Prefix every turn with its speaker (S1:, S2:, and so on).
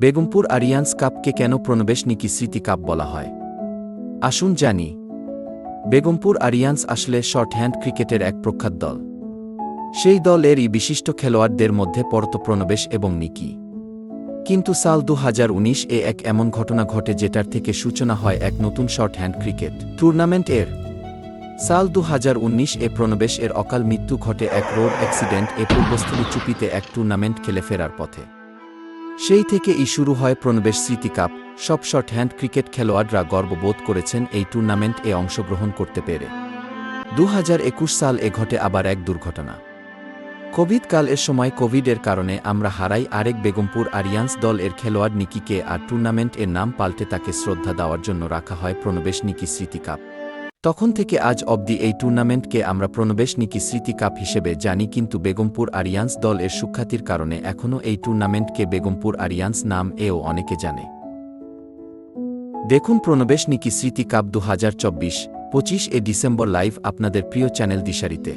S1: Begampur Aryans কাপকে কেন প্রণবেশ নিকি স্মৃতি cup বলা হয়? আসুন জানি। বেগমপুর আরিয়ান্স আসলে শর্টহ্যান্ড ক্রিকেটের এক প্রখ্যাত দল। সেই দলেরই বিশিষ্ট খেলোয়াড়দের মধ্যে পড়ত প্রণবেশ এবং নিকি। কিন্তু সাল 2019-এ এক এমন ঘটনা ঘটে যেটার থেকে সূচনা হয় এক নতুন শর্টহ্যান্ড ক্রিকেট টুর্নামেন্ট এর। সাল 2019-এ প্রণবেশ এর অকাল মৃত্যু ঘটে এক রোড অ্যাক্সিডেন্ট-এ পূর্বস্থলী চুপিতে এক টুর্নামেন্ট খেলে ফেরার পথে। সেই থেকেই শুরু হয় প্রণবেশ স্মৃতি কাপ। সব শর্টহ্যান্ড ক্রিকেট খেলোয়াড়রা গর্ববোধ করেছেন এই টুর্নামেন্ট-এ অংশগ্রহণ করতে পেরে। 2021 সাল-এ ঘটে আবার এক দুর্ঘটনা। কোভিড-কাল-এর সময় কোভিডের কারণে আমরা হারাই আরেক বেগমপুর আরিয়ান্স দল এর খেলোয়াড় নিকিকে, আর টুর্নামেন্ট এর নাম পাল্টে তাকে শ্রদ্ধা দেওয়ার জন্য রাখা হয় প্রণবেশ নিকি স্মৃতি কাপ। তখন থেকে আজ অবধি এই টুর্নামেন্টকে আমরা প্রণবেশ নিকি স্মৃতি কাপ হিসেবে জানি, কিন্তু বেগমপুর আরিয়ান্স দল এর সুখ্যাতির কারণে এখনও এই টুর্নামেন্টকে বেগমপুর আরিয়ান্স নাম এও অনেকে জানে। দেখুন প্রণবেশ নিকি স্মৃতি কাপ 2024, 25 ডিসেম্বর লাইভ আপনাদের প্রিয় চ্যানেল দিশারিতে।